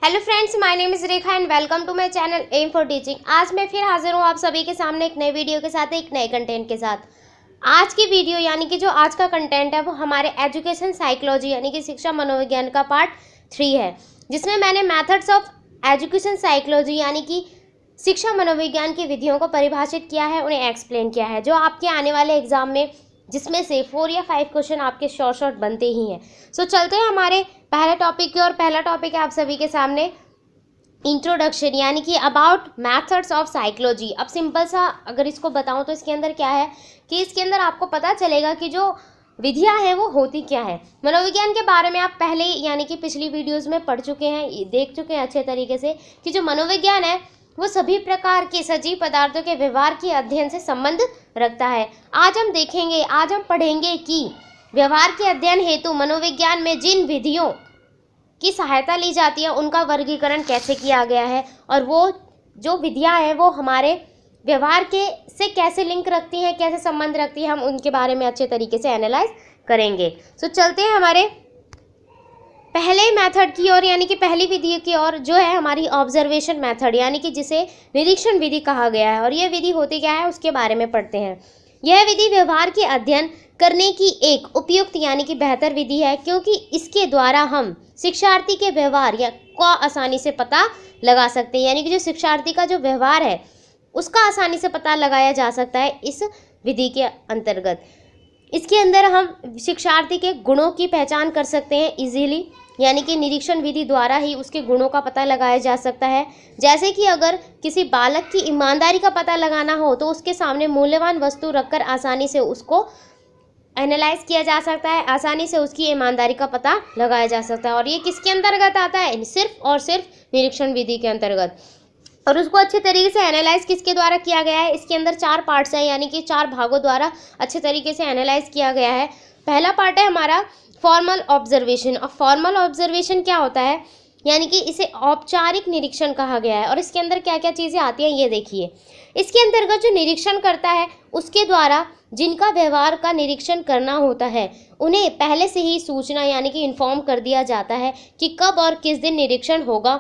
Hello friends, my name is Rekha and welcome to my channel M for teaching. आज मैं फिर हाजिर हूँ आप सभी के सामने एक नए वीडियो के साथ, एक नए कंटेंट के साथ। आज की वीडियो यानी कि जो आज का कंटेंट है वो हमारे एजुकेशन साइकोलॉजी यानी कि शिक्षा मनोविज्ञान का पार्ट 3 है, जिसमें मैंने मेथड्स ऑफ एजुकेशन साइकोलॉजी यानी कि शिक्षा मनोविज्ञान की विधियों को परिभाषित किया है, उन्हें एक्सप्लेन किया है, जो आपके आने वाले एग्जाम में जिसमें से 4 या 5 क्वेश्चन आपके शॉर्ट बनते ही हैं। सो चलते हैं हमारे पहले टॉपिक की ओर। पहला टॉपिक है आप सभी के सामने इंट्रोडक्शन यानी कि अबाउट मेथड्स ऑफ साइकोलॉजी। अब सिंपल सा अगर इसको बताऊं तो इसके अंदर क्या है कि इसके अंदर आपको पता चलेगा कि जो विधियां हैं वो होती क्या है। मनोविज्ञान के बारे में आप पहले यानी कि पिछली वीडियोस में पढ़ चुके हैं, देख चुके हैं अच्छे तरीके से कि जो मनोविज्ञान है वो सभी प्रकार के सजीव पदार्थों के व्यवहार के अध्ययन से संबंध रखता है। आज हम पढ़ेंगे कि व्यवहार के अध्ययन हेतु मनोविज्ञान में जिन विधियों की सहायता ली जाती है उनका वर्गीकरण कैसे किया गया है, और वो जो विधियां हैं वो हमारे व्यवहार के से कैसे लिंक रखती हैं, कैसे संबंध रखती है, हम उनके बारे में अच्छे तरीके से एनालाइज करेंगे। सो चलते हैं हमारे पहले मेथड की ओर यानी कि पहली विधि की ओर, जो है हमारी ऑब्जर्वेशन मेथड यानी कि जिसे निरीक्षण विधि कहा गया है। और यह विधि होती क्या है उसके बारे में पढ़ते हैं। यह विधि व्यवहार के अध्ययन करने की एक उपयुक्त यानी कि बेहतर विधि है, क्योंकि इसके द्वारा हम शिक्षार्थी के व्यवहार या को आसानी से पता लगा सकते हैं। यानी कि जो शिक्षार्थी का जो व्यवहार है उसका आसानी से पता लगाया जा सकता है इस विधि के अंतर्गत। इसके अंदर हम शिक्षार्थी के गुणों की पहचान कर सकते हैं इजीली, यानी कि निरीक्षण विधि द्वारा ही उसके गुणों का पता लगाया जा सकता है। जैसे कि अगर किसी बालक की ईमानदारी का पता लगाना हो तो उसके सामने मूल्यवान वस्तु रखकर आसानी से उसको एनालाइज किया जा सकता है, आसानी से उसकी ईमानदारी का पता लगाया जा सकता है। और ये किसके अंतर्गत आता है? सिर्फ और सिर्फ निरीक्षण विधि के अंतर्गत। और उसको अच्छे तरीके से एनालाइज किसके द्वारा किया गया है? इसके अंदर 4 पार्ट्स हैं, यानी कि 4 भागों द्वारा अच्छे तरीके से एनालाइज किया गया है। पहला पार्ट है हमारा फॉर्मल ऑब्जर्वेशन। और फॉर्मल ऑब्जर्वेशन क्या होता है? यानी कि इसे औपचारिक निरीक्षण कहा गया है। और इसके अंदर क्या क्या चीज़ें आती हैं ये देखिए। इसके अंतर्गत जो निरीक्षण करता है उसके द्वारा जिनका व्यवहार का निरीक्षण करना होता है उन्हें पहले से ही सूचना यानी कि इन्फॉर्म कर दिया जाता है कि कब और किस दिन निरीक्षण होगा,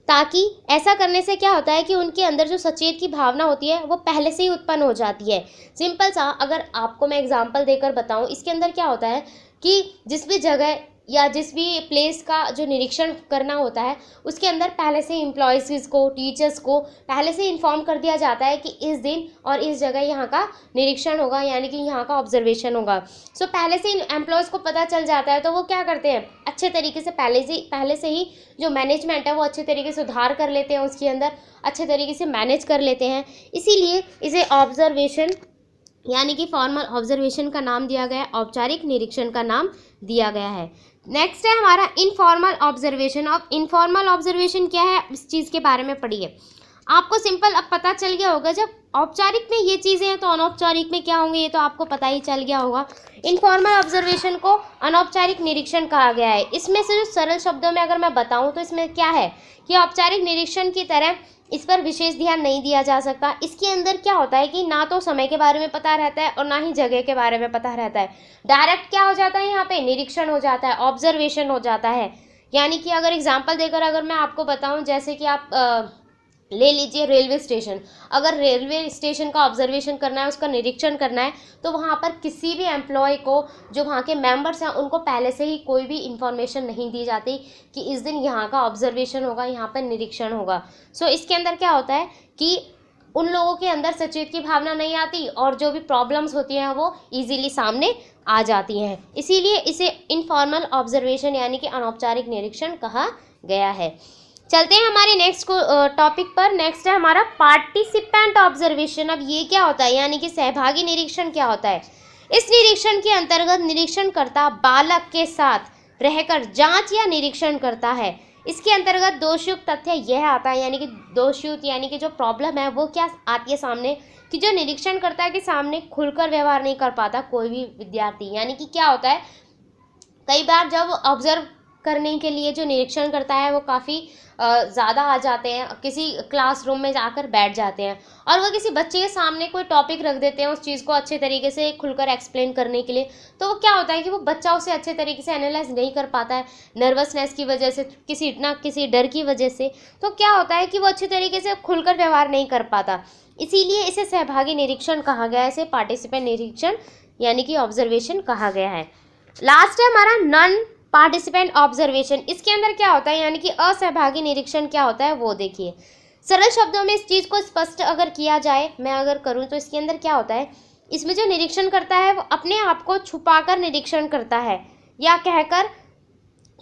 ताकि ऐसा करने से क्या होता है कि उनके अंदर जो सचेत की भावना होती है वो पहले से ही उत्पन्न हो जाती है। सिंपल सा अगर आपको मैं एग्जांपल देकर बताऊं, इसके अंदर क्या होता है कि जिस भी जगह या जिस भी प्लेस का जो निरीक्षण करना होता है उसके अंदर पहले से एम्प्लॉयज़ को, टीचर्स को पहले से इन्फॉर्म कर दिया जाता है कि इस दिन और इस जगह यहाँ का निरीक्षण होगा, यानी कि यहाँ का ऑब्जर्वेशन होगा। सो पहले से एम्प्लॉयज़ को पता चल जाता है तो वो क्या करते हैं, अच्छे तरीके से पहले से ही जो मैनेजमेंट है वो अच्छे तरीके से सुधार कर लेते हैं, उसके अंदर अच्छे तरीके से मैनेज कर लेते हैं। इसीलिए इसे ऑब्जर्वेशन यानी कि फॉर्मल ऑब्जर्वेशन का नाम दिया गया है, औपचारिक निरीक्षण का नाम दिया गया है। नेक्स्ट है हमारा इनफॉर्मल ऑब्जर्वेशन। अब इनफॉर्मल ऑब्जर्वेशन क्या है इस चीज़ के बारे में पढ़िए। आपको सिंपल अब पता चल गया होगा, जब औपचारिक में ये चीज़ें हैं तो अनौपचारिक में क्या होंगे ये तो आपको पता ही चल गया होगा। इनफॉर्मल ऑब्जर्वेशन को अनौपचारिक निरीक्षण कहा गया है। इसमें से जो सरल शब्दों में अगर मैं बताऊं तो इसमें क्या है कि औपचारिक निरीक्षण की तरह इस पर विशेष ध्यान नहीं दिया जा सकता। इसके अंदर क्या होता है कि ना तो समय के बारे में पता रहता है और ना ही जगह के बारे में पता रहता है। डायरेक्ट क्या हो जाता है, यहाँ पे निरीक्षण हो जाता है, ऑब्जर्वेशन हो जाता है। यानी कि अगर एग्जांपल देकर अगर मैं आपको बताऊं, जैसे कि आप ले लीजिए रेलवे स्टेशन। अगर रेलवे स्टेशन का ऑब्जर्वेशन करना है, उसका निरीक्षण करना है, तो वहाँ पर किसी भी एम्प्लॉय को, जो वहाँ के मेंबर्स हैं, उनको पहले से ही कोई भी इंफॉर्मेशन नहीं दी जाती कि इस दिन यहाँ का ऑब्जर्वेशन होगा, यहाँ पर निरीक्षण होगा। सो इसके अंदर क्या होता है कि उन लोगों के अंदर सचेत की भावना नहीं आती और जो भी प्रॉब्लम्स होती हैं वो ईजिली सामने आ जाती हैं। इसीलिए इसे इनफॉर्मल ऑब्जर्वेशन यानी कि अनौपचारिक निरीक्षण कहा गया है। चलते हैं हमारे नेक्स्ट टॉपिक पर। नेक्स्ट है हमारा पार्टिसिपेंट ऑब्जर्वेशन। अब ये क्या होता है, यानी कि सहभागी निरीक्षण क्या होता है? इस निरीक्षण के अंतर्गत निरीक्षणकर्ता बालक के साथ रहकर जांच या निरीक्षण करता है। इसके अंतर्गत दोषयुक्त तथ्य यह आता है, यानी कि दोषयुक्त यानी कि जो प्रॉब्लम है वो क्या आती है सामने, कि जो निरीक्षणकर्ता के सामने खुलकर व्यवहार नहीं कर पाता कोई भी विद्यार्थी। यानी कि क्या होता है, कई बार जब ऑब्जर्व करने के लिए जो निरीक्षण करता है वो काफ़ी ज़्यादा आ जाते हैं, किसी क्लासरूम में जाकर बैठ जाते हैं और वो किसी बच्चे के सामने कोई टॉपिक रख देते हैं उस चीज़ को अच्छे तरीके से खुलकर एक्सप्लेन करने के लिए। तो वो क्या होता है कि वो बच्चा उसे अच्छे तरीके से एनालाइज नहीं कर पाता है, नर्वसनेस की वजह से, किसी डर की वजह से। तो क्या होता है कि वो अच्छे तरीके से खुलकर व्यवहार नहीं कर पाता, इसीलिए इसे सहभागी निरीक्षण कहा गया है, इसे पार्टिसिपेंट निरीक्षण यानी कि ऑब्जर्वेशन कहा गया है। लास्ट है हमारा नॉन पार्टिसिपेंट ऑब्जर्वेशन। इसके अंदर क्या होता है यानी कि असहभागी निरीक्षण क्या होता है वो देखिए। सरल शब्दों में इस चीज़ को स्पष्ट अगर किया जाए, मैं अगर करूँ तो इसके अंदर क्या होता है, इसमें जो निरीक्षण करता है वो अपने आप को छुपाकर निरीक्षण करता है या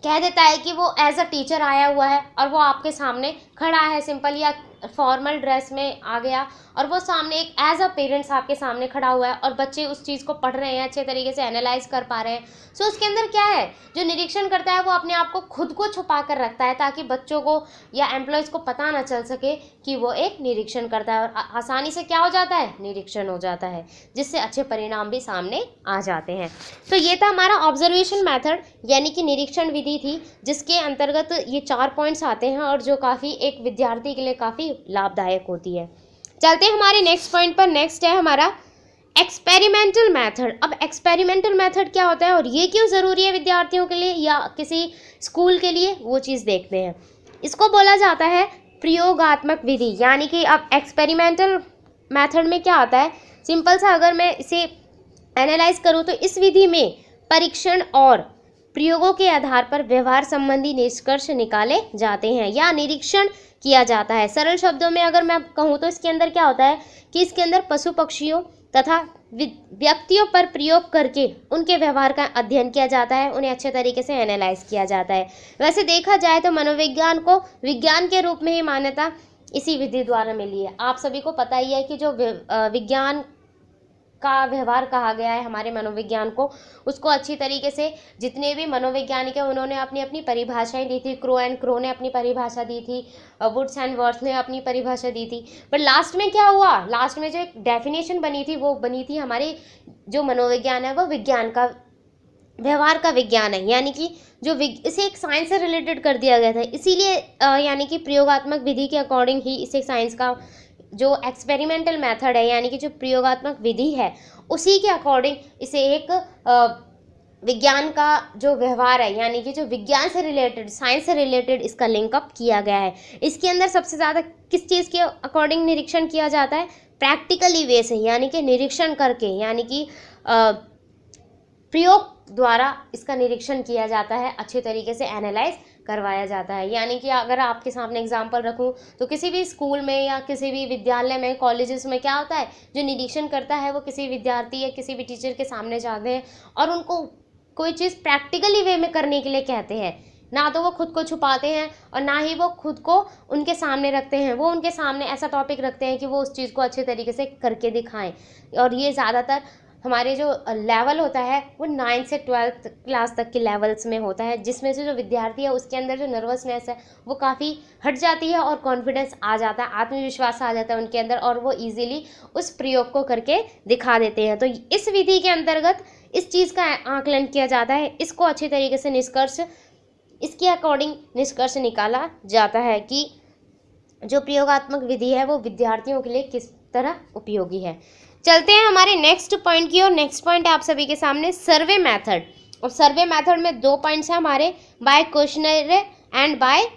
कह देता है कि वो एज अ टीचर आया हुआ है और वो आपके सामने खड़ा है सिंपल, या फॉर्मल ड्रेस में आ गया और वो सामने एक एज अ पेरेंट्स आपके सामने खड़ा हुआ है और बच्चे उस चीज़ को पढ़ रहे हैं, अच्छे तरीके से एनालाइज कर पा रहे हैं। सो उसके अंदर क्या है, जो निरीक्षण करता है वो अपने आप को खुद को छुपा कर रखता है ताकि बच्चों को या एम्प्लॉयज़ को पता ना चल सके कि वो एक निरीक्षण करता है, और आसानी से क्या हो जाता है, निरीक्षण हो जाता है, जिससे अच्छे परिणाम भी सामने आ जाते हैं। तो ये था हमारा ऑब्जर्वेशन मैथड यानी कि निरीक्षण विधि थी, जिसके अंतर्गत ये 4 पॉइंट्स आते हैं और जो काफ़ी एक विद्यार्थी के लिए काफ़ी लाभदायक होती है। चलते हैं हमारे नेक्स्ट पॉइंट पर। नेक्स्ट है हमारा एक्सपेरिमेंटल मेथड। अब एक्सपेरिमेंटल मेथड क्या होता है और ये क्यों ज़रूरी है विद्यार्थियों के लिए या किसी स्कूल के लिए, वो चीज़ देखते हैं। इसको बोला जाता है प्रयोगात्मक विधि, यानी कि अब एक्सपेरिमेंटल मेथड में क्या होता है, सिंपल सा अगर मैं इसे एनालाइज करूँ तो इस विधि में परीक्षण और प्रयोगों के आधार पर व्यवहार संबंधी निष्कर्ष निकाले जाते हैं या निरीक्षण किया जाता है। सरल शब्दों में अगर मैं कहूँ तो इसके अंदर क्या होता है कि इसके अंदर पशु पक्षियों तथा व्यक्तियों पर प्रयोग करके उनके व्यवहार का अध्ययन किया जाता है, उन्हें अच्छे तरीके से एनालाइज किया जाता है। वैसे देखा जाए तो मनोविज्ञान को विज्ञान के रूप में ही मान्यता इसी विधि द्वारा मिली है। आप सभी को पता ही है कि जो विज्ञान का व्यवहार कहा गया है हमारे मनोविज्ञान को, उसको अच्छी तरीके से जितने भी मनोवैज्ञानिक हैं उन्होंने अपनी अपनी परिभाषाएं दी थी। क्रो एंड क्रो ने अपनी परिभाषा दी थी, वुड्स एंड वर्थ ने अपनी परिभाषा दी थी, पर लास्ट में क्या हुआ, लास्ट में जो एक डेफिनेशन बनी थी वो बनी थी हमारे जो मनोविज्ञान है वो विज्ञान का, व्यवहार का विज्ञान है, यानी कि जो इसे एक साइंस से रिलेटेड कर दिया गया था। इसीलिए यानी कि प्रयोगात्मक विधि के अकॉर्डिंग ही इसे साइंस का जो एक्सपेरिमेंटल मेथड है यानी कि जो प्रयोगात्मक विधि है उसी के अकॉर्डिंग इसे एक विज्ञान का जो व्यवहार है यानी कि जो विज्ञान से रिलेटेड, साइंस से रिलेटेड इसका लिंकअप किया गया है। इसके अंदर सबसे ज़्यादा किस चीज़ के अकॉर्डिंग निरीक्षण किया जाता है, प्रैक्टिकली वे से, यानी कि निरीक्षण करके, यानी कि प्रयोग द्वारा इसका निरीक्षण किया जाता है, अच्छे तरीके से एनालाइज करवाया जाता है। यानी कि अगर आपके सामने एग्जांपल रखूं तो किसी भी स्कूल में या किसी भी विद्यालय में, कॉलेजेस में क्या होता है, जो निरीक्षण करता है वो किसी विद्यार्थी या किसी भी टीचर के सामने जाते हैं और उनको कोई चीज़ प्रैक्टिकली वे में करने के लिए कहते हैं। ना तो वो खुद को छुपाते हैं और ना ही वो खुद को उनके सामने रखते हैं, वो उनके सामने ऐसा टॉपिक रखते हैं कि वो उस चीज़ को अच्छे तरीके से करके दिखाएं। और ये ज़्यादातर हमारे जो लेवल होता है वो 9th से 12th क्लास तक के लेवल्स में होता है, जिसमें से जो विद्यार्थी है उसके अंदर जो नर्वसनेस है वो काफ़ी हट जाती है और कॉन्फिडेंस आ जाता है, आत्मविश्वास आ जाता है उनके अंदर और वो ईजिली उस प्रयोग को करके दिखा देते हैं। तो इस विधि के अंतर्गत इस चीज़ का आकलन किया जाता है, इसको अच्छी तरीके से निष्कर्ष, इसके अकॉर्डिंग निष्कर्ष निकाला जाता है कि जो प्रयोगात्मक विधि है वो विद्यार्थियों के लिए किस तरह उपयोगी है। चलते हैं हमारे नेक्स्ट पॉइंट की ओर। नेक्स्ट पॉइंट है आप सभी के सामने सर्वे मेथड। और सर्वे मेथड में 2 पॉइंट्स हैं हमारे, by questioner and by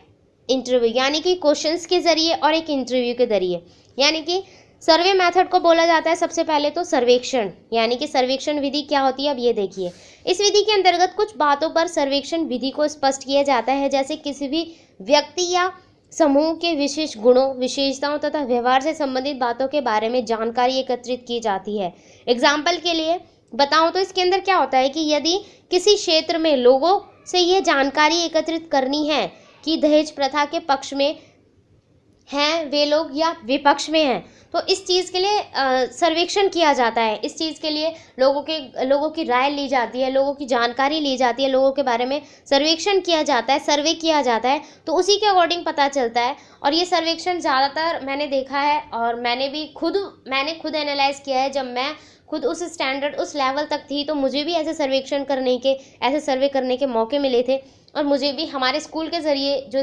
interview, यानी कि क्वेश्चंस के जरिए और एक इंटरव्यू के जरिए। यानी कि सर्वे मेथड को बोला जाता है सबसे पहले तो सर्वेक्षण, यानी कि सर्वेक्षण विधि क्या होती है अब ये देखिए। इस विधि के अंतर्गत कुछ बातों पर सर्वेक्षण विधि को स्पष्ट किया जाता है, जैसे किसी भी व्यक्ति या समूह के विशेष गुणों, विशेषताओं तथा व्यवहार से संबंधित बातों के बारे में जानकारी एकत्रित की जाती है। एग्जाम्पल के लिए बताऊं तो इसके अंदर क्या होता है कि यदि किसी क्षेत्र में लोगों से यह जानकारी एकत्रित करनी है कि दहेज प्रथा के पक्ष में हैं वे लोग या विपक्ष में हैं, तो इस चीज़ के लिए सर्वेक्षण किया जाता है। इस चीज़ के लिए लोगों की राय ली जाती है, लोगों की जानकारी ली जाती है, लोगों के बारे में सर्वेक्षण किया जाता है, सर्वे किया जाता है, तो उसी के अकॉर्डिंग पता चलता है। और ये सर्वेक्षण ज़्यादातर मैंने देखा है और मैंने खुद एनालाइज किया है। जब मैं खुद उस स्टैंडर्ड, उस लेवल तक थी तो मुझे भी ऐसे सर्वे करने के मौके मिले थे। और मुझे भी हमारे स्कूल के ज़रिए जो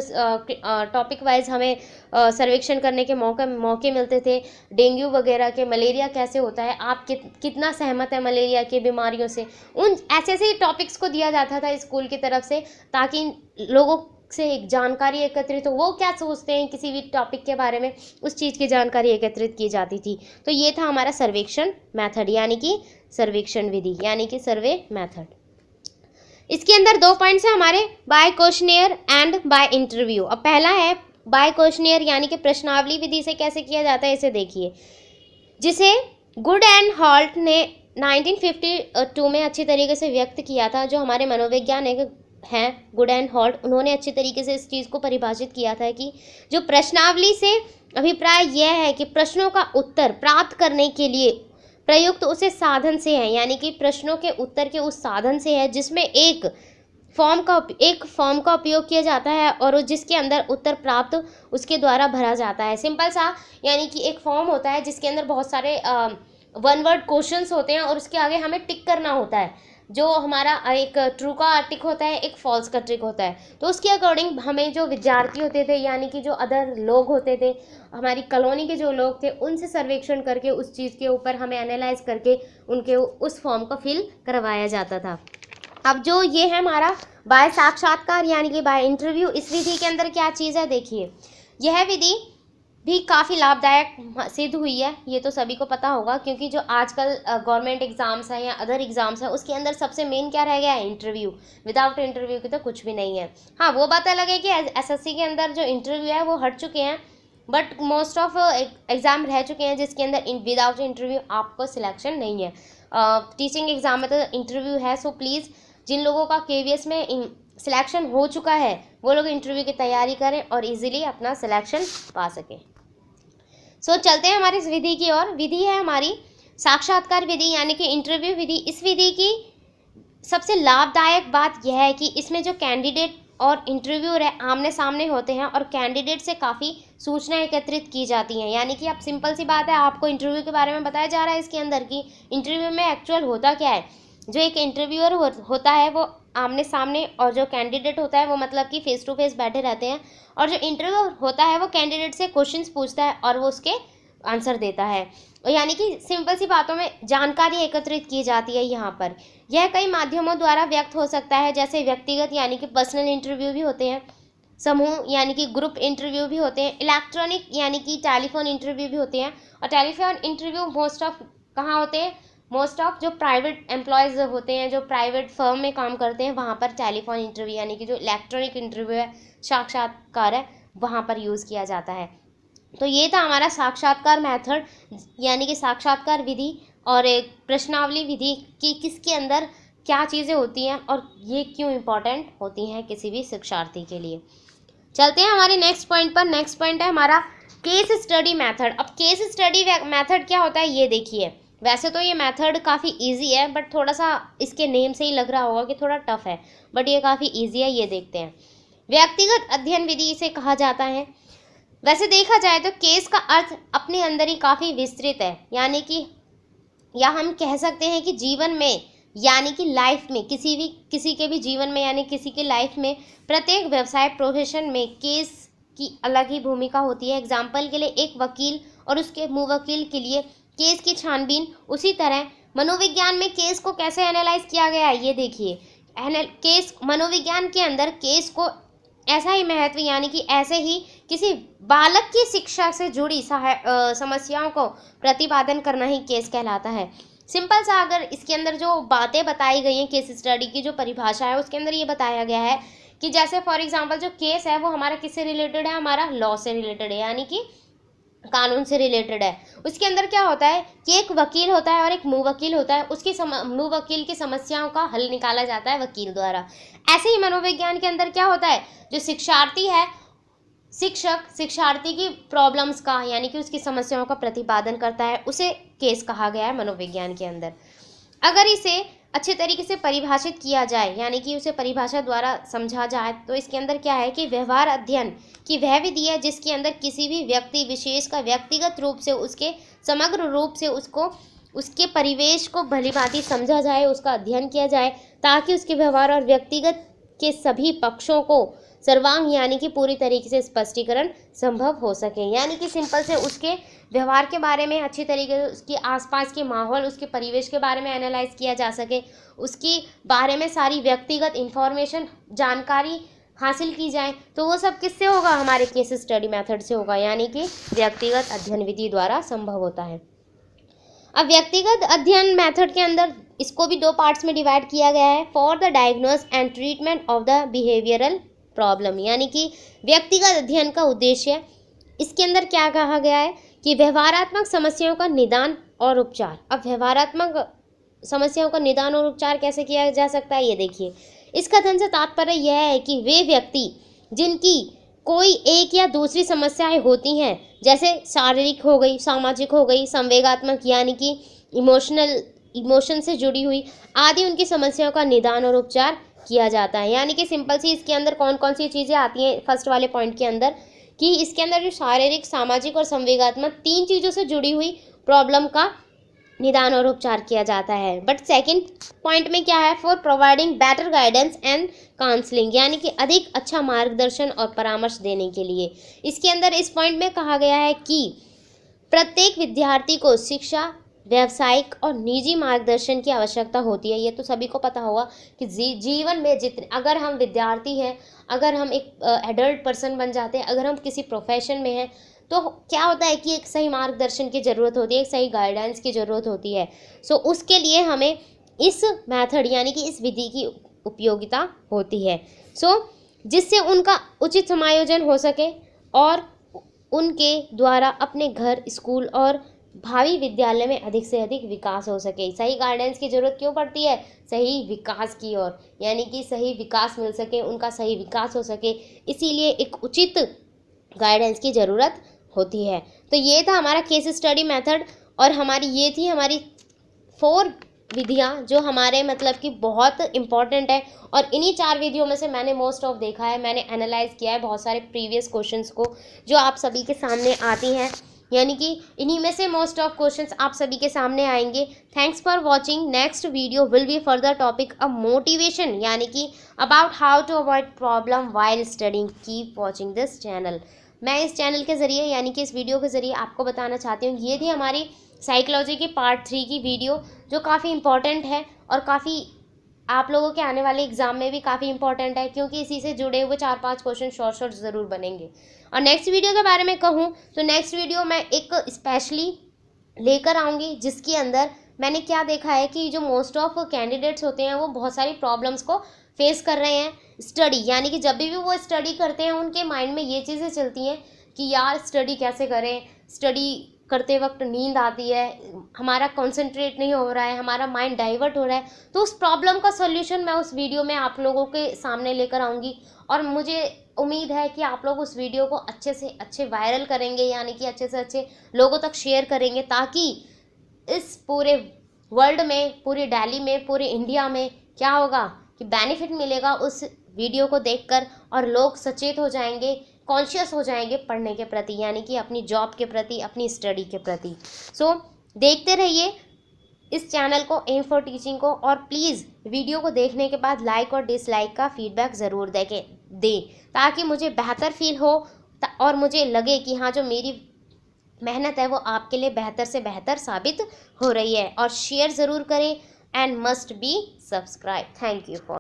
टॉपिक वाइज हमें सर्वेक्षण करने के मौके मिलते थे, डेंगू वगैरह के, मलेरिया कैसे होता है, आप कितना सहमत है मलेरिया की बीमारियों से, उन ऐसे ऐसे टॉपिक्स को दिया जाता था स्कूल की तरफ से, ताकि लोगों से एक जानकारी एकत्रित हो, वो क्या सोचते हैं किसी भी टॉपिक के बारे में, उस चीज़ की जानकारी एकत्रित की जाती थी। तो ये था हमारा सर्वेक्षण मेथड, यानी कि सर्वेक्षण विधि, यानी कि सर्वे मेथड। इसके अंदर 2 पॉइंट्स हैं हमारे, by questionnaire and by interview. अब पहला है बाय क्वेश्चनियर, यानी कि प्रश्नावली विधि से कैसे किया जाता है, इसे देखिए, जिसे गुड एंड हॉल्ट ने 1952 में अच्छी तरीके से व्यक्त किया था। जो हमारे मनोवैज्ञानिक हैं गुड एंड हॉल्ट, उन्होंने अच्छी तरीके से इस चीज़ को परिभाषित किया था कि जो प्रश्नावली से अभिप्राय यह है कि प्रश्नों का उत्तर प्राप्त करने के लिए प्रयुक्त उसे साधन से है, यानी कि प्रश्नों के उत्तर के उस साधन से है जिसमें एक फॉर्म का उपयोग किया जाता है और जिसके अंदर उत्तर प्राप्त उसके द्वारा भरा जाता है। सिंपल सा, यानी कि एक फॉर्म होता है जिसके अंदर बहुत सारे वन वर्ड क्वेश्चंस होते हैं और उसके आगे हमें टिक करना होता है। जो हमारा एक ट्रू का टिक होता है, एक फॉल्स का टिक होता है। तो उसके अकॉर्डिंग हमें जो विद्यार्थी होते थे, यानी कि जो अदर लोग होते थे, हमारी कॉलोनी के जो लोग थे, उनसे सर्वेक्षण करके उस चीज़ के ऊपर हमें एनालाइज करके उनके उस फॉर्म को फिल करवाया जाता था। अब जो ये है हमारा बाय साक्षात्कार, यानी कि बाय इंटरव्यू, इस विधि के अंदर क्या चीज़ है, देखिए, यह विधि भी काफ़ी लाभदायक सिद्ध हुई है, ये तो सभी को पता होगा, क्योंकि जो आजकल गवर्नमेंट एग्ज़ाम्स हैं या अदर एग्ज़ाम्स हैं, उसके अंदर सबसे मेन क्या रह गया है, इंटरव्यू। विदाउट इंटरव्यू के तो कुछ भी नहीं है। हाँ, वो बात अलग है कि एसएससी के अंदर जो इंटरव्यू है वो हट चुके हैं, बट मोस्ट ऑफ एग्ज़ाम रह चुके हैं जिसके अंदर विदाउट इंटरव्यू आपको सिलेक्शन नहीं है। टीचिंग एग्ज़ाम में तो इंटरव्यू है, सो प्लीज़ जिन लोगों का केवीएस में सिलेक्शन हो चुका है वो लोग इंटरव्यू की तैयारी करें और इजीली अपना सिलेक्शन पा सकें। सो चलते हैं हमारी इस विधि की ओर। विधि है हमारी साक्षात्कार विधि, यानी कि इंटरव्यू विधि। इस विधि की सबसे लाभदायक बात यह है कि इसमें जो कैंडिडेट और इंटरव्यूअर है आमने सामने होते हैं और कैंडिडेट से काफ़ी सूचनाएं एकत्रित की जाती हैं। यानी कि अब सिंपल सी बात है, आपको इंटरव्यू के बारे में बताया जा रहा है इसके अंदर की इंटरव्यू में एक्चुअल होता क्या है। जो एक इंटरव्यूअर होता है वो आमने सामने, और जो कैंडिडेट होता है वो मतलब कि फेस टू फेस बैठे रहते हैं, और जो इंटरव्यू होता है वो कैंडिडेट से क्वेश्चंस पूछता है और वो उसके आंसर देता है। यानी कि सिंपल सी बातों में जानकारी एकत्रित की जाती है यहाँ पर। यह कई माध्यमों द्वारा व्यक्त हो सकता है, जैसे व्यक्तिगत यानी कि पर्सनल इंटरव्यू भी होते हैं, समूह यानी कि ग्रुप इंटरव्यू भी होते हैं, इलेक्ट्रॉनिक यानी कि टेलीफोन इंटरव्यू भी होते हैं। और टेलीफोन इंटरव्यू मोस्ट ऑफ कहाँ होते हैं, मोस्ट ऑफ जो प्राइवेट एम्प्लॉयज़ होते हैं, जो प्राइवेट फर्म में काम करते हैं, वहाँ पर टेलीफोन इंटरव्यू यानी कि जो इलेक्ट्रॉनिक इंटरव्यू है, साक्षात्कार है, वहाँ पर यूज़ किया जाता है। तो ये था हमारा साक्षात्कार मेथड, यानी कि साक्षात्कार विधि और एक प्रश्नावली विधि की किसके अंदर क्या चीज़ें होती हैं और ये क्यों इम्पोर्टेंट होती हैं किसी भी शिक्षार्थी के लिए। चलते हैं हमारे नेक्स्ट पॉइंट पर। नेक्स्ट पॉइंट है हमारा केस स्टडी मेथड। अब केस स्टडी मेथड क्या होता है ये देखिए। वैसे तो ये मेथड काफ़ी इजी है, बट थोड़ा सा इसके नेम से ही लग रहा होगा कि थोड़ा टफ है, बट ये काफ़ी इजी है। ये देखते हैं, व्यक्तिगत अध्ययन विधि इसे कहा जाता है। वैसे देखा जाए तो केस का अर्थ अपने अंदर ही काफ़ी विस्तृत है, यानी कि या हम कह सकते हैं कि जीवन में, यानी कि लाइफ में, किसी के भी जीवन में यानी किसी के लाइफ में प्रत्येक व्यवसाय प्रोफेशन में केस की अलग ही भूमिका होती है। एग्जाम्पल के लिए एक वकील और उसके मुवक्किल के लिए केस की छानबीन, उसी तरह मनोविज्ञान में केस को कैसे एनालाइज किया गया है ये देखिए। केस मनोविज्ञान के अंदर केस को ऐसा ही महत्व, यानी कि ऐसे ही किसी बालक की शिक्षा से जुड़ी समस्याओं को प्रतिपादन करना ही केस कहलाता है। सिंपल सा, अगर इसके अंदर जो बातें बताई गई हैं केस स्टडी की जो परिभाषा है उसके अंदर ये बताया गया है कि जैसे फॉर एग्जांपल जो केस है वो हमारा किससे रिलेटेड है, हमारा लॉ से रिलेटेड है, यानी कि कानून से रिलेटेड है। उसके अंदर क्या होता है कि एक वकील होता है और एक मुवक्किल होता है, उसकी मुवक्किल की समस्याओं का हल निकाला जाता है वकील द्वारा। ऐसे ही मनोविज्ञान के अंदर क्या होता है, जो शिक्षार्थी है, शिक्षक शिक्षार्थी की प्रॉब्लम्स का यानी कि उसकी समस्याओं का प्रतिपादन करता है, उसे केस कहा गया है मनोविज्ञान के अंदर। अगर इसे अच्छे तरीके से परिभाषित किया जाए, यानी कि उसे परिभाषा द्वारा समझा जाए, तो इसके अंदर क्या है कि व्यवहार अध्ययन की वह विधि है जिसके अंदर किसी भी व्यक्ति विशेष का व्यक्तिगत रूप से, उसके समग्र रूप से उसके परिवेश को भलीभांति समझा जाए, उसका अध्ययन किया जाए, ताकि उसके व्यवहार और व्यक्तिगत के सभी पक्षों को सर्वांग यानी कि पूरी तरीके से स्पष्टीकरण संभव हो सके, यानी कि सिंपल से उसके व्यवहार के बारे में अच्छी तरीके से, उसके आसपास के माहौल, उसके परिवेश के बारे में एनालाइज किया जा सके, उसके बारे में सारी व्यक्तिगत इंफॉर्मेशन जानकारी हासिल की जाए। तो वो सब किससे होगा? हमारे केस स्टडी मेथड से होगा, यानी कि व्यक्तिगत अध्ययन विधि द्वारा संभव होता है। अब व्यक्तिगत अध्ययन मेथड के अंदर इसको भी 2 पार्ट्स में डिवाइड किया गया है। For the diagnose and treatment of the behavioural problem, यानी कि व्यक्तिगत अध्ययन का उद्देश्य, इसके अंदर क्या कहा गया है कि व्यवहारात्मक समस्याओं का निदान और उपचार। अब व्यवहारात्मक समस्याओं का निदान और उपचार कैसे किया जा सकता है, ये देखिए। इस कथन से तात्पर्य यह है कि वे व्यक्ति जिनकी कोई एक या दूसरी समस्याएं होती हैं, जैसे शारीरिक हो गई, सामाजिक हो गई, संवेगात्मक यानी कि इमोशन से जुड़ी हुई आदि, उनकी समस्याओं का निदान और उपचार किया जाता है। यानी कि सिंपल सी इसके अंदर कौन कौन सी चीज़ें आती हैं फर्स्ट वाले पॉइंट के अंदर, कि इसके अंदर जो शारीरिक, सामाजिक और संवेगात्मक 3 चीज़ों से जुड़ी हुई प्रॉब्लम का निदान और उपचार किया जाता है। बट सेकंड पॉइंट में क्या है? For providing better guidance and counselling, यानी कि अधिक अच्छा मार्गदर्शन और परामर्श देने के लिए। इसके अंदर इस पॉइंट में कहा गया है कि प्रत्येक विद्यार्थी को शिक्षा, व्यावसायिक और निजी मार्गदर्शन की आवश्यकता होती है। ये तो सभी को पता होगा कि जीवन में जितने, अगर हम विद्यार्थी हैं, अगर हम एक एडल्ट पर्सन बन जाते हैं, अगर हम किसी प्रोफेशन में हैं, तो क्या होता है कि एक सही मार्गदर्शन की ज़रूरत होती है, एक सही गाइडेंस की ज़रूरत होती है। सो उसके लिए हमें इस मेथड यानी कि इस विधि की उपयोगिता होती है, जिससे उनका उचित समायोजन हो सके और उनके द्वारा अपने घर, स्कूल और भावी विद्यालय में अधिक से अधिक विकास हो सके। सही गाइडेंस की ज़रूरत क्यों पड़ती है? सही विकास की ओर, यानी कि सही विकास मिल सके, उनका सही विकास हो सके, इसीलिए एक उचित गाइडेंस की ज़रूरत होती है। तो ये था हमारा केस स्टडी मेथड, और ये थी हमारी 4 विधियाँ जो हमारे मतलब कि बहुत इम्पॉर्टेंट है। और इन्हीं 4 विधियों में से मैंने मोस्ट ऑफ देखा है, मैंने एनालाइज किया है बहुत सारे प्रीवियस क्वेश्चंस को जो आप सभी के सामने आती हैं, यानी कि इन्हीं में से मोस्ट ऑफ क्वेश्चंस आप सभी के सामने आएंगे। Thanks for watching. Next video will be further topic a motivation, यानी कि about how to avoid problem while studying. Keep watching this channel. मैं इस चैनल के ज़रिए यानी कि इस वीडियो के ज़रिए आपको बताना चाहती हूँ, ये थी हमारी साइकोलॉजी की पार्ट 3 की वीडियो, जो काफ़ी इंपॉर्टेंट है और काफ़ी आप लोगों के आने वाले एग्जाम में भी काफ़ी इंपॉर्टेंट है, क्योंकि इसी से जुड़े हुए 4-5 क्वेश्चन शॉर्ट ज़रूर बनेंगे। और नेक्स्ट वीडियो के बारे में कहूँ तो नेक्स्ट वीडियो मैं एक स्पेशली लेकर आऊँगी, जिसके अंदर मैंने क्या देखा है कि जो मोस्ट ऑफ कैंडिडेट्स होते हैं वो बहुत सारी प्रॉब्लम्स को फेस कर रहे हैं। स्टडी यानी कि जब भी वो स्टडी करते हैं उनके माइंड में ये चीज़ें चलती हैं कि यार स्टडी कैसे करें, स्टडी करते वक्त नींद आती है, हमारा कंसंट्रेट नहीं हो रहा है, हमारा माइंड डाइवर्ट हो रहा है। तो उस प्रॉब्लम का सॉल्यूशन मैं उस वीडियो में आप लोगों के सामने लेकर आऊँगी, और मुझे उम्मीद है कि आप लोग उस वीडियो को अच्छे से अच्छे वायरल करेंगे, यानी कि अच्छे से अच्छे लोगों तक शेयर करेंगे, ताकि इस पूरे वर्ल्ड में, पूरी दिल्ली में, पूरे इंडिया में क्या होगा कि बेनिफिट मिलेगा उस वीडियो को देखकर, और लोग सचेत हो जाएंगे, कॉन्शियस हो जाएंगे पढ़ने के प्रति, यानी कि अपनी जॉब के प्रति, अपनी स्टडी के प्रति। सो देखते रहिए इस चैनल को, एम फॉर टीचिंग को, और प्लीज़ वीडियो को देखने के बाद लाइक और डिसलाइक का फीडबैक ज़रूर दें, ताकि मुझे बेहतर फील हो और मुझे लगे कि हाँ, जो मेरी मेहनत है वो आपके लिए बेहतर से बेहतर साबित हो रही है। और शेयर ज़रूर करें, and must be subscribe. Thank you for